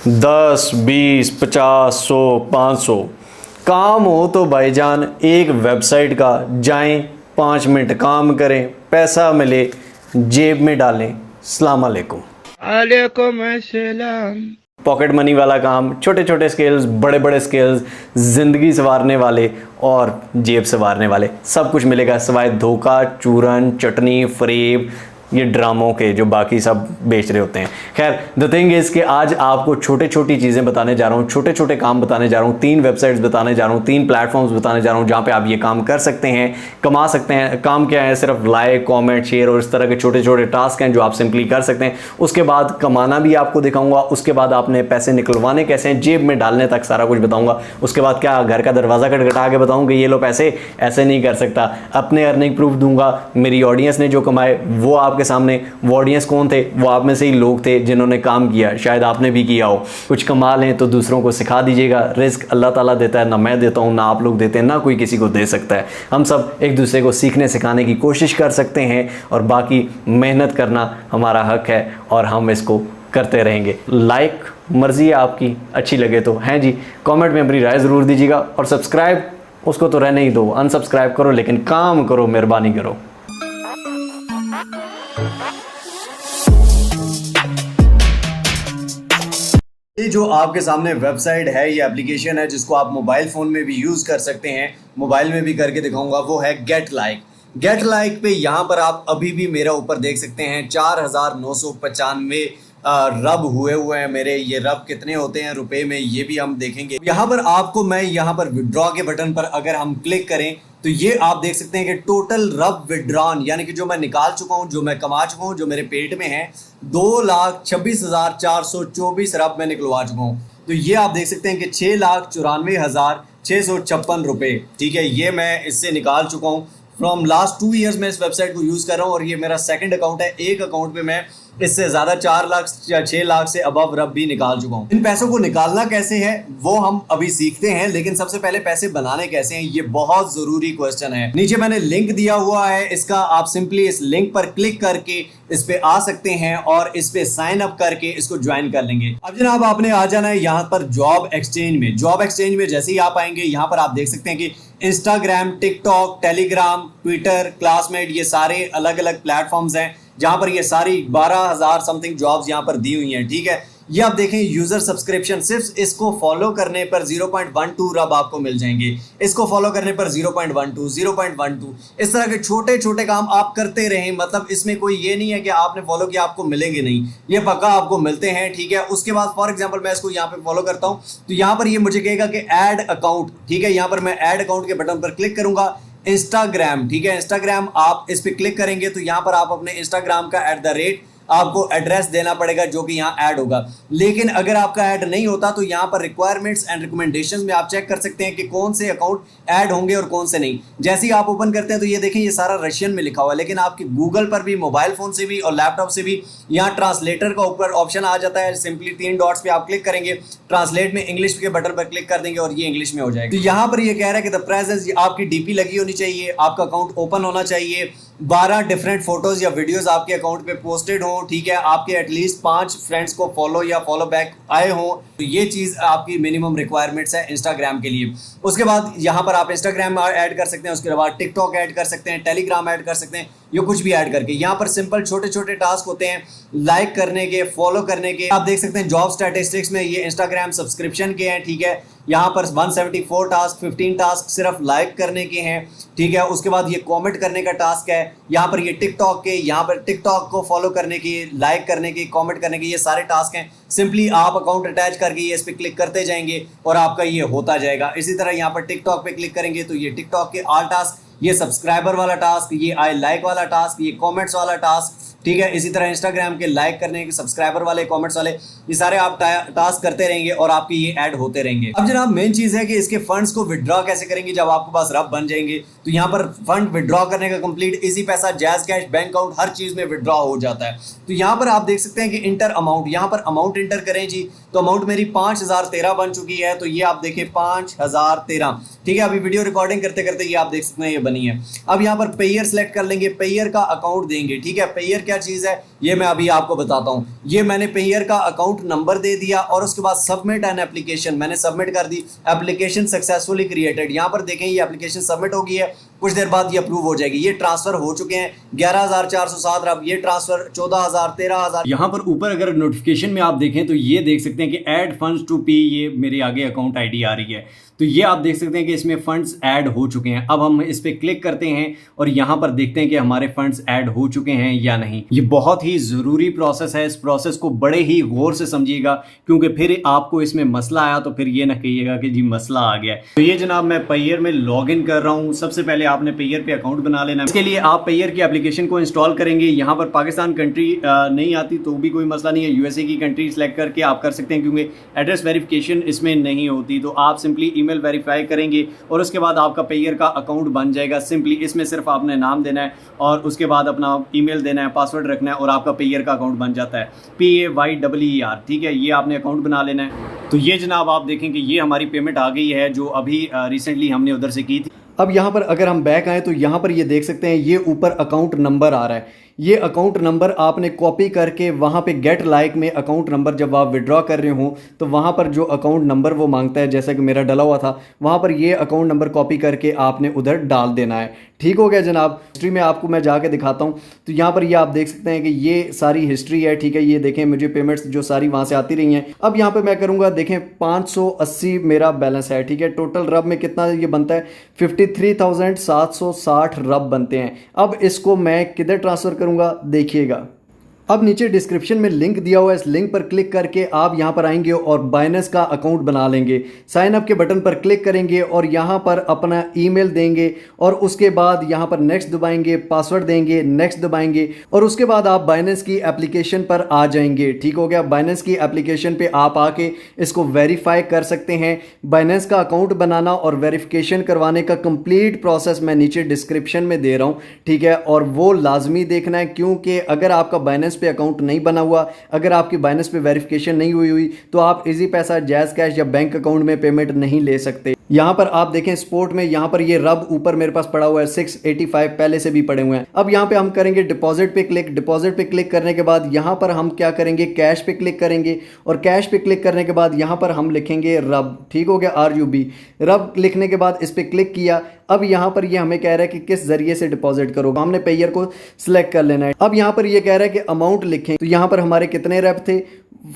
10, 20, 50, 100, 500 काम हो तो भाईजान एक वेबसाइट का जाएं, 5 मिनट काम करें, पैसा मिले, जेब में डालें। अस्सलाम वालेकुम। वालेकुम अस्सलाम। पॉकेट मनी वाला काम, छोटे छोटे स्किल्स, बड़े बड़े स्किल्स, ज़िंदगी संवारने वाले और जेब संवारने वाले, सब कुछ मिलेगा सिवाय धोखा, चूरन, चटनी, फरेब, ये ड्रामों के जो बाकी सब बेच रहे होते हैं। खैर द थिंग इज़ कि आज आपको छोटे छोटी चीज़ें बताने जा रहा हूँ, छोटे छोटे काम बताने जा रहा हूँ, 3 वेबसाइट्स बताने जा रहा हूँ, 3 प्लेटफॉर्म्स बताने जा रहा हूँ जहाँ पे आप ये काम कर सकते हैं, कमा सकते हैं। काम क्या है? सिर्फ लाइक, कमेंट, शेयर और इस तरह के छोटे छोटे टास्क हैं जो आप सिंपली कर सकते हैं। उसके बाद कमाना भी आपको दिखाऊंगा, उसके बाद आपने पैसे निकलवाने कैसे हैं, जेब में डालने तक सारा कुछ बताऊंगा। उसके बाद क्या घर का दरवाज़ा खटखटा के बताऊँगा ये लो पैसे, ऐसे नहीं कर सकता। अपने अर्निंग प्रूफ दूंगा, मेरी ऑडियंस ने जो कमाए वो आपके सामने। वो ऑडियंस कौन थे? वो आप में से ही लोग थे जिन्होंने काम किया, शायद आपने भी किया हो। कुछ कमाल हैं तो दूसरों को सिखा दीजिएगा। रिस्क अल्लाह ताला देता है, ना मैं देता हूँ, ना आप लोग देते हैं, ना कोई किसी को दे सकता है। हम सब एक दूसरे को सीखने सिखाने की कोशिश कर सकते हैं और बाकी मेहनत करना हमारा हक है और हम इसको करते रहेंगे। लाइक मर्जी है आपकी, अच्छी लगे तो हैं जी। कमेंट में अपनी राय ज़रूर दीजिएगा और सब्सक्राइब उसको तो रहने ही दो, अनसब्सक्राइब करो लेकिन काम करो, मेहरबानी करो। ये जो आपके सामने वेबसाइट है, ये एप्लीकेशन है जिसको आप मोबाइल फ़ोन में भी यूज़ कर सकते हैं, मोबाइल में भी करके दिखाऊंगा। वो है गेट लाइक। गेट लाइक पे यहाँ पर आप अभी भी मेरा ऊपर देख सकते हैं 4,995 रब हुए हैं मेरे। ये रब कितने होते हैं रुपए में ये भी हम देखेंगे। यहाँ पर आपको मैं यहाँ पर विड्रॉ के बटन पर अगर हम क्लिक करें तो ये आप देख सकते हैं कि टोटल रब विड्रॉन, यानी कि जो मैं निकाल चुका हूँ, जो मैं कमा चुका हूँ, जो मेरे पेट में है, 2,26,424 रब मैं निकलवा चुका हूँ। तो ये आप देख सकते हैं कि 6,94,656 रुपये, ठीक है, ये मैं इससे निकाल चुका हूँ। फ्रॉम लास्ट 2 ईयर्स मैं इस वेबसाइट को यूज़ कर रहा हूँ और ये मेरा सेकंड अकाउंट है। एक अकाउंट पे मैं इससे ज़्यादा 4 लाख या 6 लाख से अबव रब भी निकाल चुका हूँ। इन पैसों को निकालना कैसे है वो हम अभी सीखते हैं, लेकिन सबसे पहले पैसे बनाने कैसे हैं ये बहुत ज़रूरी क्वेश्चन है। नीचे मैंने लिंक दिया हुआ है इसका, आप सिंपली इस लिंक पर क्लिक करके इस पे आ सकते हैं और इस पे साइन अप करके इसको ज्वाइन कर लेंगे। अब जनाब आपने आ जाना है यहाँ पर जॉब एक्सचेंज में। जॉब एक्सचेंज में जैसे ही आप आएंगे यहाँ पर आप देख सकते हैं कि Instagram, TikTok, Telegram, Twitter, classmate, ये सारे अलग अलग प्लेटफॉर्म्स हैं जहां पर ये सारी 12,000 समथिंग जॉब्स यहां पर दी हुई हैं, ठीक है। ये आप देखें यूजर सब्सक्रिप्शन, सिर्फ इसको फॉलो करने पर 0.12 रब आपको मिल जाएंगे। इसको फॉलो करने पर 0.12, 0.12, इस तरह के छोटे छोटे काम आप करते रहें। मतलब इसमें कोई ये नहीं है कि आपने फॉलो किया आपको मिलेंगे नहीं, ये पक्का आपको मिलते हैं, ठीक है। उसके बाद फॉर एग्जांपल मैं इसको यहाँ पे फॉलो करता हूँ तो यहाँ पर ये मुझे कहेगा कि ऐड अकाउंट, ठीक है। यहाँ पर मैं ऐड अकाउंट के बटन पर क्लिक करूंगा। इंस्टाग्राम, ठीक है, इंस्टाग्राम आप इस पे क्लिक करेंगे तो यहाँ पर आप अपने इंस्टाग्राम का @ आपको एड्रेस देना पड़ेगा जो कि यहाँ ऐड होगा। लेकिन अगर आपका ऐड नहीं होता तो यहाँ पर रिक्वायरमेंट्स एंड रिकमेंडेशंस में आप चेक कर सकते हैं कि कौन से अकाउंट ऐड होंगे और कौन से नहीं। जैसे ही आप ओपन करते हैं तो ये देखें ये सारा रशियन में लिखा हुआ है, लेकिन आपके गूगल पर भी, मोबाइल फोन से भी और लैपटॉप से भी यहाँ ट्रांसलेटर का ऊपर ऑप्शन आ जाता है। सिंपली 3 डॉट्स पे आप क्लिक करेंगे, ट्रांसलेट में इंग्लिश के बटन पर क्लिक कर देंगे और ये इंग्लिश में हो जाएगा। तो यहाँ पर ये कह रहा है कि द प्रेजेंस, आपकी डीपी लगी होनी चाहिए, आपका अकाउंट ओपन होना चाहिए, 12 डिफरेंट फोटोज या वीडियोस आपके अकाउंट पे पोस्टेड हो, ठीक है, आपके एटलीस्ट 5 फ्रेंड्स को फॉलो या फॉलो बैक आए हो। तो ये चीज आपकी मिनिमम रिक्वायरमेंट्स है इंस्टाग्राम के लिए। उसके बाद यहाँ पर आप इंस्टाग्राम ऐड कर सकते हैं, उसके बाद टिकटॉक ऐड कर सकते हैं, टेलीग्राम ऐड कर सकते हैं, ये कुछ भी ऐड करके। यहाँ पर सिंपल छोटे छोटे टास्क होते हैं लाइक करने के, फॉलो करने के। आप देख सकते हैं जॉब स्टैटिस्टिक्स में ये इंस्टाग्राम सब्सक्रिप्शन के हैं, ठीक है। यहाँ पर 174 टास्क, 15 टास्क सिर्फ लाइक करने के हैं, ठीक है। उसके बाद ये कमेंट करने का टास्क है। यहाँ पर ये टिकटॉक के, यहाँ पर टिकटॉक को फॉलो करने की, लाइक करने की, कमेंट करने की, ये सारे टास्क हैं। सिंपली आप अकाउंट अटैच करके ये इस पर क्लिक करते जाएंगे और आपका ये होता जाएगा। इसी तरह यहाँ पर टिकटॉक पे क्लिक करेंगे तो ये टिकटॉक के ऑल टास्क, ये सब्सक्राइबर वाला टास्क, ये आई लाइक वाला टास्क, ये कमेंट्स वाला टास्क, ठीक है। इसी तरह इंस्टाग्राम के लाइक करने के, सब्सक्राइबर वाले, कमेंट्स वाले, ये सारे आप टास्क करते रहेंगे और आपके ये ऐड होते रहेंगे। अब जनाब मेन चीज है कि इसके फंड्स को विड्रॉ कैसे करेंगे जब आपके पास रब बन जाएंगे। तो यहाँ पर फंड विड्रॉ करने का कंप्लीट इजी पैसा, जैज कैश, बैंक अकाउंट, हर चीज में विड्रॉ हो जाता है। तो यहाँ पर आप देख सकते हैं कि इंटर अमाउंट, यहाँ पर अमाउंट इंटर करें जी। तो अमाउंट मेरी 5,013 बन चुकी है। तो ये आप देखें 5,013, ठीक है। अभी वीडियो रिकॉर्डिंग करते करते ये आप देख सकते हैं ये बनी है। अब यहाँ पर पेयर सेलेक्ट कर लेंगे, पेयर का अकाउंट देंगे, ठीक है। पेयर के क्या चीज़ है ये मैं अभी आपको बताता हूँ। ये मैंने पेयर का अकाउंट नंबर दे दिया और उसके बाद सबमिट एन एप्लीकेशन मैंने सबमिट कर दी। एप्लीकेशन सक्सेसफुली क्रिएटेड, यहाँ पर देखें ये एप्लीकेशन सबमिट हो गई है, कुछ देर बाद ये अप्रूव हो जाएगी। ये ट्रांसफर हो चुके हैं 11,407 रब, ये ट्रांसफर 14,000 13,000। यहाँ पर ऊपर अगर नोटिफिकेशन में आप देखें तो ये देख सकते हैं कि ऐड फंड्स टू पी, ये मेरे आगे अकाउंट आईडी आ रही है। तो ये आप देख सकते हैं कि इसमें फंड्स ऐड हो चुके हैं। अब हम इस पर क्लिक करते हैं और यहाँ पर देखते हैं कि हमारे फंड्स ऐड हो चुके हैं या नहीं। ये बहुत ही ज़रूरी प्रोसेस है, इस प्रोसेस को बड़े ही गौर से समझिएगा, क्योंकि फिर आपको इसमें मसला आया तो फिर ये ना कहिएगा कि जी मसला आ गया। तो ये जनाब मैं पेयर में लॉग इन कर रहा हूँ। सबसे पहले आपने पेयर पे अकाउंट बना लेना। इसके लिए आप पेयर की एप्लीकेशन को इंस्टॉल करेंगे। यहाँ पर पाकिस्तान कंट्री नहीं आती तो भी कोई मसला नहीं है, यूएसए की कंट्री सेलेक्ट करके आप कर सकते हैं, क्योंकि एड्रेस वेरिफिकेशन इसमें नहीं होती। तो आप सिंपली ईमेल वेरीफाई करेंगे और उसके बाद आपका पेयर का अकाउंट बन जाएगा। सिंपली इसमें सिर्फ आपने नाम देना है और उसके बाद अपना ईमेल देना है, पासवर्ड रखना है और आपका पेयर का अकाउंट बन जाता है। PAYEER, ठीक है, ये आपने अकाउंट बना लेना है। तो ये जनाब आप देखें कि ये हमारी पेमेंट आ गई है जो अभी रिसेंटली हमने उधर से की थी। अब यहाँ पर अगर हम बैक आए तो यहाँ पर ये देख सकते हैं ये ऊपर अकाउंट नंबर आ रहा है। ये अकाउंट नंबर आपने कॉपी करके वहाँ पे गेट लाइक में अकाउंट नंबर जब आप विड्रॉ कर रहे हो तो वहाँ पर जो अकाउंट नंबर वो मांगता है, जैसा कि मेरा डला हुआ था, वहाँ पर ये अकाउंट नंबर कॉपी करके आपने उधर डाल देना है। ठीक हो गया जनाब। हिस्ट्री में आपको मैं जाके दिखाता हूँ। तो यहाँ पर ये आप देख सकते हैं कि ये सारी हिस्ट्री है, ठीक है। ये देखें मुझे पेमेंट्स जो सारी वहाँ से आती रही हैं। अब यहाँ पे मैं करूँगा, देखें 580 मेरा बैलेंस है, ठीक है। टोटल रब में कितना ये बनता है, 53,760 रब बनते हैं। अब इसको मैं किधर ट्रांसफ़र करूँगा देखिएगा। अब नीचे डिस्क्रिप्शन में लिंक दिया हुआ है, इस लिंक पर क्लिक करके आप यहाँ पर आएंगे और बाइनेंस का अकाउंट बना लेंगे। साइन अप के बटन पर क्लिक करेंगे और यहाँ पर अपना ईमेल देंगे और उसके बाद यहाँ पर नेक्स्ट दबाएंगे, पासवर्ड देंगे, नेक्स्ट दबाएंगे और उसके बाद आप बाइनेंस की एप्लीकेशन पर आ जाएंगे। ठीक हो गया। बाइनेंस की एप्लीकेशन पे आप आके इसको वेरीफाई कर सकते हैं। बाइनेंस का अकाउंट बनाना और वेरिफिकेशन करवाने का कंप्लीट प्रोसेस मैं नीचे डिस्क्रिप्शन में दे रहा हूँ, ठीक है। और वो लाजमी देखना है, क्योंकि अगर आपका बाइनेंस पे अकाउंट नहीं बना हुआ, अगर आपकी बाइनेंस पे वेरिफिकेशन नहीं हुई तो आप इजी पैसा, जैज़ कैश या बैंक अकाउंट में पेमेंट नहीं ले सकते। यहाँ पर आप देखें स्पोर्ट में, यहाँ पर ये रब ऊपर मेरे पास पड़ा हुआ है 685 पहले से भी पड़े हुए हैं। अब यहाँ पे हम करेंगे डिपॉजिट पे क्लिक। डिपॉजिट पे क्लिक करने के बाद यहाँ पर हम क्या करेंगे, कैश पे क्लिक करेंगे और कैश पे क्लिक करने के बाद यहाँ पर हम लिखेंगे रब। ठीक हो गया, RUB रब लिखने के बाद इस पर क्लिक किया। अब यहाँ पर ये हमें कह रहा है कि किस जरिए से डिपॉजिट करो, हमने पेयर को सिलेक्ट कर लेना है। अब यहाँ पर ये कह रहा है कि अमाउंट लिखें, तो यहाँ पर हमारे कितने रब थे,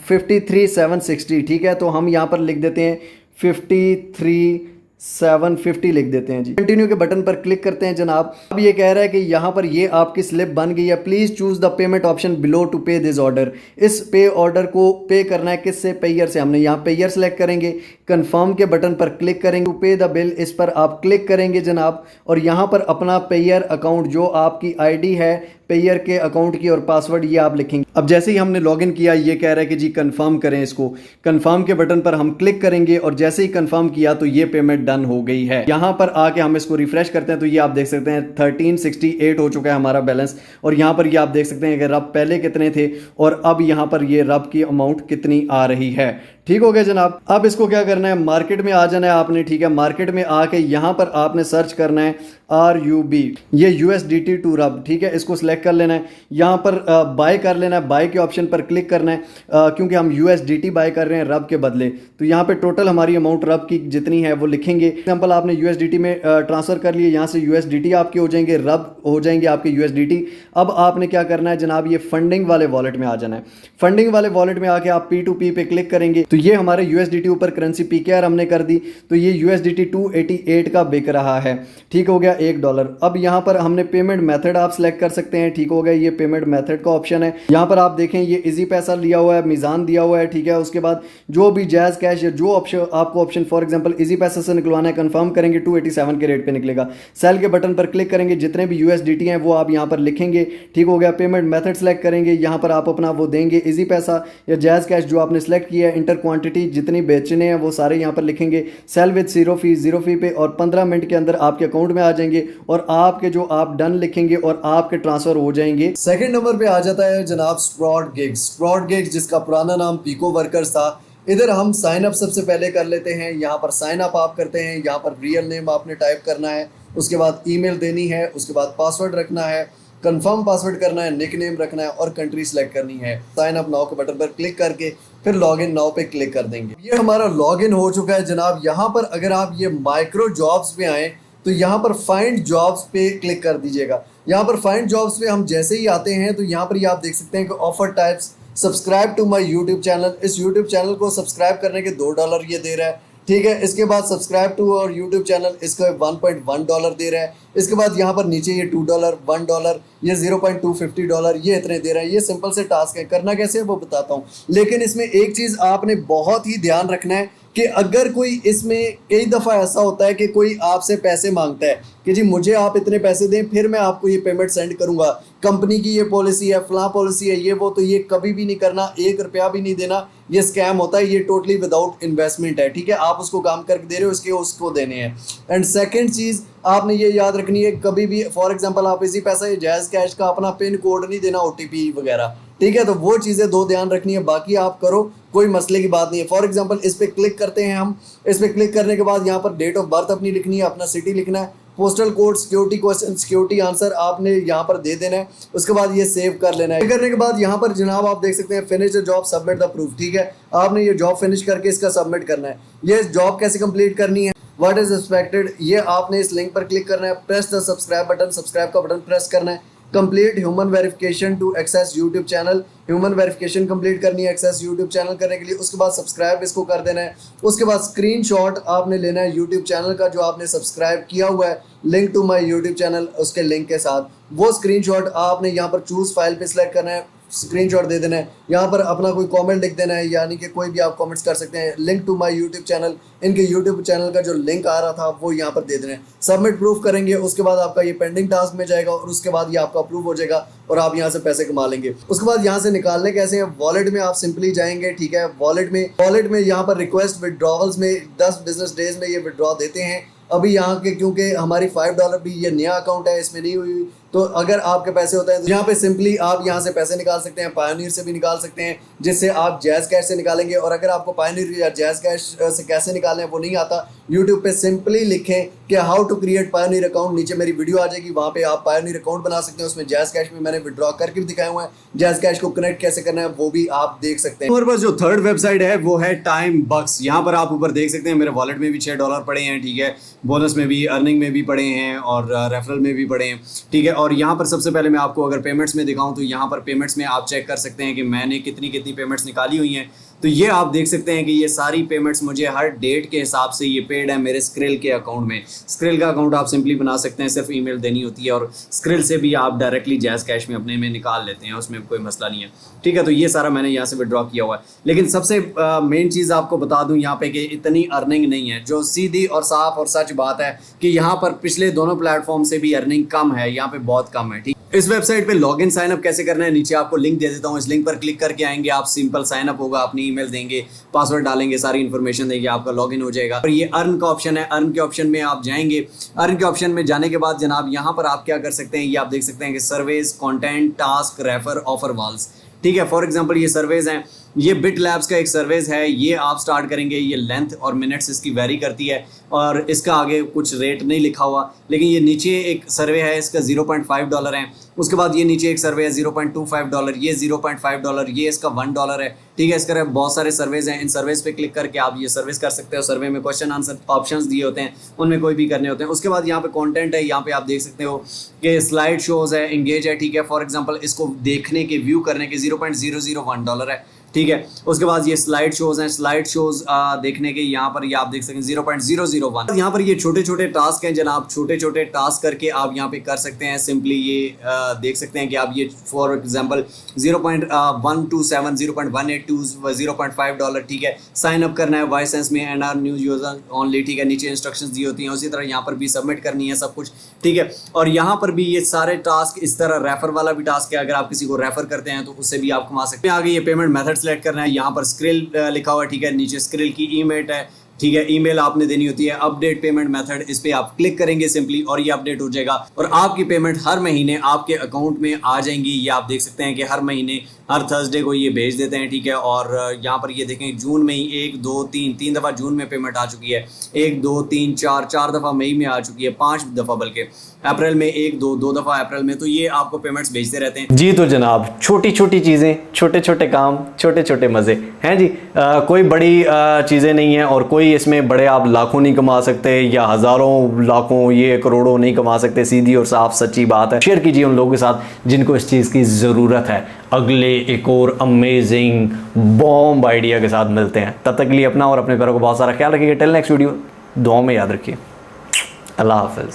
53,760, ठीक है। तो हम यहाँ पर लिख देते हैं 53,750 लिख देते हैं जी। कंटिन्यू के बटन पर क्लिक करते हैं जनाब। अब ये कह रहा है कि यहाँ पर ये आपकी स्लिप बन गई है, please choose the payment option below to pay this order. इस पे ऑर्डर को पे करना है किससे, पेयर से। हमने यहाँ पेयर सेलेक्ट करेंगे, कंफर्म के बटन पर क्लिक करेंगे, टू पे द बिल इस पर आप क्लिक करेंगे जनाब। और यहाँ पर अपना पेयर अकाउंट जो आपकी आईडी है पेयर के अकाउंट की और पासवर्ड ये आप लिखेंगे। अब जैसे ही हमने लॉगिन किया ये कह रहा है कि जी कंफर्म करें इसको। कंफर्म के बटन पर हम क्लिक करेंगे और जैसे ही कंफर्म किया तो ये पेमेंट डन हो गई है। यहाँ पर आके हम इसको रिफ्रेश करते हैं तो ये आप देख सकते हैं 1368 हो चुका है हमारा बैलेंस। और यहाँ पर ये आप देख सकते हैं कि रब पहले कितने थे और अब यहाँ पर ये रब की अमाउंट कितनी आ रही है। ठीक हो गया जनाब। अब इसको क्या करना है, मार्केट में आ जाना है आपने, ठीक है। मार्केट में आके यहाँ पर आपने सर्च करना है RUB, ये USDT टू रब, ठीक है। इसको सिलेक्ट कर लेना है, यहाँ पर बाय कर लेना है, बाय के ऑप्शन पर क्लिक करना है क्योंकि हम USDT बाय कर रहे हैं रब के बदले। तो यहाँ पे टोटल हमारी अमाउंट रब की जितनी है वो लिखेंगे। एग्जाम्पल आपने USDT में ट्रांसफर कर लिए, यहाँ से USDT आपके हो जाएंगे, रब हो जाएंगे आपके USDT। अब आपने क्या करना है जनाब, ये फंडिंग वाले वॉलेट में आ जाना है। फंडिंग वाले वॉलेट में आके आप P2P पे क्लिक करेंगे तो ये हमारे USDT ऊपर करेंसी PKR हमने कर दी, तो ये USDT 288 का बिक रहा है। ठीक हो गया, $1। अब यहाँ पर हमने पेमेंट मेथड आप सिलेक्ट कर सकते हैं। ठीक हो गया, ये पेमेंट मेथड का ऑप्शन है। यहाँ पर आप देखें ये इजी पैसा लिया हुआ है, मीज़ान दिया हुआ है, ठीक है। उसके बाद जो भी जायज़ कैश या जो ऑप्शन आपको ऑप्शन फॉर एग्जांपल इजी पैसा से निकलवाना है, कंफर्म करेंगे 287 के रेट पे निकलेगा। सेल के बटन पर क्लिक करेंगे, जितने भी USDT हैं वो आप यहाँ पर लिखेंगे। ठीक हो गया, पेमेंट मेथड सेलेक्ट करेंगे, यहाँ पर आप अपना वो देंगे इजी पैसा या जायज़ कैश जो आपने सेलेक्ट किया है। इंटर क्वांटिटी जितनी बेचने हैं वो सारे यहाँ पर लिखेंगे। सेल विद जीरो फी पे और 15 मिनट के अंदर आपके अकाउंट में आ जाएंगे और आपके जो आप डन लिखेंगे और आपके ट्रांसफर हो जाएंगे। सेकंड नंबर पे आ जाता है जनाब स्प्रॉट गिग्स, जिसका पुराना नाम पिको वर्कर्स था। इधर हम साइन अप सबसे पहले कर लेते हैं। यहाँ पर साइन अप आप करते हैं, यहाँ पर रियल नेम आपने टाइप करना है, उसके बाद ईमेल देनी है, उसके बाद पासवर्ड रखना है, कंफर्म पासवर्ड करना है, निक नेम रखना है और कंट्री सेलेक्ट करनी है। साइन अप नाउ के बटन पर क्लिक करके फिर लॉग इन नाउ पे क्लिक कर देंगे। ये हमारा लॉग इन हो चुका है जनाब। यहाँ पर अगर आप ये माइक्रो जॉब्स पे आए तो यहाँ पर फाइंड जॉब्स पे क्लिक कर दीजिएगा। यहाँ पर फाइंड जॉब्स पे हम जैसे ही आते हैं तो यहाँ पर ये आप देख सकते हैं कि offer types, subscribe to my YouTube channel. इस यूट्यूब चैनल को सब्सक्राइब करने के $2 ये दे रहा है, ठीक है। इसके बाद सब्सक्राइब टू और यूट्यूब चैनल, इसका $1.1 दे रहा है। इसके बाद यहाँ पर नीचे ये $2, $1, ये $0.250 ये इतने दे रहे हैं। ये सिंपल से टास्क है, करना कैसे है वो बताता हूँ। लेकिन इसमें एक चीज़ आपने बहुत ही ध्यान रखना है कि अगर कोई इसमें कई दफ़ा ऐसा होता है कि कोई आपसे पैसे मांगता है कि जी मुझे आप इतने पैसे दें फिर मैं आपको ये पेमेंट सेंड करूँगा, कंपनी की ये पॉलिसी है, फलां पॉलिसी है, ये वो, तो ये कभी भी नहीं करना, ₹1 भी नहीं देना। ये स्कैम होता है, ये टोटली विदाउट इन्वेस्टमेंट है, ठीक है। आप उसको काम करके दे रहे हो, इसके उसको देने हैं। एंड सेकंड चीज़ आपने ये याद रखनी है, कभी भी फॉर एग्जांपल आप इसी पैसा जायज़ कैश का अपना पिन कोड नहीं देना, OTP वगैरह, ठीक है। तो वो चीज़ें दो ध्यान रखनी है, बाकी आप करो, कोई मसले की बात नहीं है। फॉर एग्जांपल इस पर क्लिक करते हैं हम। इस पर क्लिक करने के बाद यहाँ पर डेट ऑफ बर्थ अपनी लिखनी है, अपना सिटी लिखना है, postal code, security question, security answer आपने यहाँ पर दे देना है। उसके बाद ये सेव कर लेना है। करने के बाद यहाँ पर जनाब आप देख सकते हैं finish the job, submit the proof, ठीक है। आपने ये जॉब फिनिश करके इसका सबमिट करना है। ये जॉब कैसे कंप्लीट करनी है, व्हाट इज एक्सपेक्टेड, ये आपने इस लिंक पर क्लिक करना है। Press the subscribe button, subscribe का बटन प्रेस करना है। Complete human verification to access YouTube channel, human verification complete करनी है एक्सेस यूट्यूब चैनल करने के लिए। उसके बाद सब्सक्राइब इसको कर देना है। उसके बाद स्क्रीनशॉट आपने लेना है यूट्यूब चैनल का जो आपने सब्सक्राइब किया हुआ है, link to my YouTube channel, उसके लिंक के साथ वो स्क्रीनशॉट आपने यहाँ पर चूज फाइल पे सिलेक्ट करना है, स्क्रीनशॉट दे देना है। यहाँ पर अपना कोई कमेंट लिख देना है, यानी कि कोई भी आप कमेंट्स कर सकते हैं। Link to my YouTube channel, इनके यूट्यूब चैनल का जो लिंक आ रहा था वो यहाँ पर दे देना है। सबमिट प्रूफ करेंगे, उसके बाद आपका ये पेंडिंग टास्क में जाएगा और उसके बाद ये आपका अप्रूव हो जाएगा और आप यहाँ से पैसे कमा लेंगे। उसके बाद यहाँ से निकालने कैसे हैं, वॉलेट में आप सिंपली जाएंगे, ठीक है। वॉलेट में यहाँ पर रिक्वेस्ट विड्रॉवल्स में 10 बिजनेस डेज में ये विड्रॉ देते हैं। अभी यहाँ के क्योंकि हमारी $5 भी ये नया अकाउंट है, इसमें नहीं हुई, तो अगर आपके पैसे होते हैं तो यहाँ पे सिंपली आप यहाँ से पैसे निकाल सकते हैं। पायोनियर से भी निकाल सकते हैं, जिससे आप जैज़ कैश से निकालेंगे। और अगर आपको पायोनियर या जैज़ कैश से कैसे निकालना है वो नहीं आता, यूट्यूब पे सिंपली लिखें कि how to create Pioneer account, नीचे मेरी वीडियो आ जाएगी, वहाँ पे आप पायोनियर अकाउंट बना सकते हैं। उसमें जैज़ कैश में मैंने विड्रॉ करके भी दिखाए हुए हैं, जैज़ कैश को कनेक्ट कैसे करना है वो भी आप देख सकते हैं। हमारे पास जो थर्ड वेबसाइट है वो है टाइम बक्स। यहाँ पर आप ऊपर देख सकते हैं मेरे वॉलेट में भी $6 पड़े हैं, ठीक है। बोनस में भी, अर्निंग में भी पड़े हैं और रेफरल में भी पड़े हैं, ठीक है। और यहाँ पर सबसे पहले मैं आपको अगर पेमेंट्स में दिखाऊं तो यहाँ पर पेमेंट्स में आप चेक कर सकते हैं कि मैंने कितनी पेमेंट्स निकाली हुई हैं। तो ये आप देख सकते हैं कि ये सारी पेमेंट्स मुझे हर डेट के हिसाब से ये पेड है मेरे स्क्रिल के अकाउंट में। स्क्रिल का अकाउंट आप सिंपली बना सकते हैं, सिर्फ ईमेल देनी होती है और स्क्रिल से भी आप डायरेक्टली जैज़ कैश में अपने में निकाल लेते हैं, उसमें कोई मसला नहीं है, ठीक है। तो ये सारा मैंने यहाँ से विड्रॉ किया हुआ है। लेकिन सबसे मेन चीज़ आपको बता दूँ यहाँ पे कि इतनी अर्निंग नहीं है। जो सीधी और साफ और सच बात है कि यहाँ पर पिछले दोनों प्लेटफॉर्म से भी अर्निंग कम है, यहाँ पे बहुत कम है, ठीक। इस वेबसाइट पे लॉगिन साइन अप कैसे करना है, नीचे आपको लिंक दे देता हूँ। इस लिंक पर क्लिक करके आएंगे आप, सिंपल साइन अप होगा, अपनी ईमेल देंगे, पासवर्ड डालेंगे, सारी इन्फॉर्मेशन देंगे, आपका लॉगिन हो जाएगा। और ये अर्न का ऑप्शन है, अर्न के ऑप्शन में आप जाएंगे। अर्न के ऑप्शन में जाने के बाद जनाब यहाँ पर आप क्या कर सकते हैं, ये आप देख सकते हैं कि surveys, content, task, refer, offer walls, ठीक है। फॉर एग्जांपल ये सर्वेज हैं, ये बिट लैब्स का एक सर्वेज है, ये आप स्टार्ट करेंगे। ये लेंथ और मिनट्स इसकी वेरी करती है और इसका आगे कुछ रेट नहीं लिखा हुआ, लेकिन ये नीचे एक सर्वे है, इसका $0.5 है। उसके बाद ये नीचे एक सर्वे है $0.25, ये $0.5, ये इसका $1 है, ठीक है। इसका बहुत सारे सर्वेज हैं, इन सर्वेज पे क्लिक करके आप ये सर्विस कर सकते हो। सर्वे में क्वेश्चन आंसर ऑप्शंस दिए होते हैं, उनमें कोई भी करने होते हैं। उसके बाद यहाँ पे कंटेंट है, यहाँ पे आप देख सकते हो कि स्लाइड शोज है, एंगेज है, ठीक है। फॉर एग्जांपल इसको देखने के, व्यू करने के $0.001 है, ठीक है। उसके बाद ये स्लाइड शोज हैं, स्लाइड शोज देखने के यहाँ पर ये आप देख सकते हैं 0.001। यहाँ पर ये छोटे छोटे टास्क हैं जनाब, छोटे छोटे टास्क करके आप यहाँ पे कर सकते हैं। सिंपली ये देख सकते हैं कि आप ये फॉर एग्जांपल 0.127, 0.182, $0.5, ठीक है। साइन अप करना है वाइसेंस में and are new user only, ठीक है। नीचे इंस्ट्रक्शंस दी होती हैं, उसी तरह यहाँ पर भी सबमिट करनी है सब कुछ, ठीक है। और यहाँ पर भी ये सारे टास्क, इस तरह रेफर वाला भी टास्क है, अगर आप किसी को रेफर करते हैं तो उससे भी आप कमा सकते हैं। आगे ये पेमेंट मेथड सेलेक्ट करना है, यहाँ पर स्क्रिल लिखा हुआ है, ठीक है। नीचे स्क्रिल की ईमेल है, ठीक है, ईमेल आपने देनी होती है, अपडेट पेमेंट मेथड, इस पे आप क्लिक करेंगे सिंपली और ये अपडेट हो जाएगा और आपकी पेमेंट हर महीने आपके अकाउंट में आ जाएंगी। ये आप देख सकते हैं कि हर महीने हर थर्सडे को ये भेज देते हैं, ठीक है। और यहाँ पर ये देखें जून में ही 1 2 3 दफ़ा जून में पेमेंट आ चुकी है, 1 2 3 4 दफ़ा मई में आ चुकी है, 5 दफ़ा बल्कि अप्रैल में 1 2 दफ़ा अप्रैल में। तो ये आपको पेमेंट्स भेजते रहते हैं जी। तो जनाब छोटी छोटी चीज़ें, छोटे छोटे काम, छोटे छोटे मज़े हैं जी। कोई बड़ी चीज़ें नहीं हैं और कोई इसमें बड़े आप लाखों नहीं कमा सकते या हज़ारों लाखों ये करोड़ों नहीं कमा सकते। सीधी और साफ सच्ची बात है। शेयर कीजिए उन लोगों के साथ जिनको इस चीज़ की ज़रूरत है। अगले एक और अमेजिंग बॉम्ब आइडिया के साथ मिलते हैं। तब तक के लिए अपना और अपने पैरों को बहुत सारा ख्याल रखिएगा। टिल नेक्स्ट वीडियो, दुआ में याद रखिए। अल्लाह हाफ़िज़।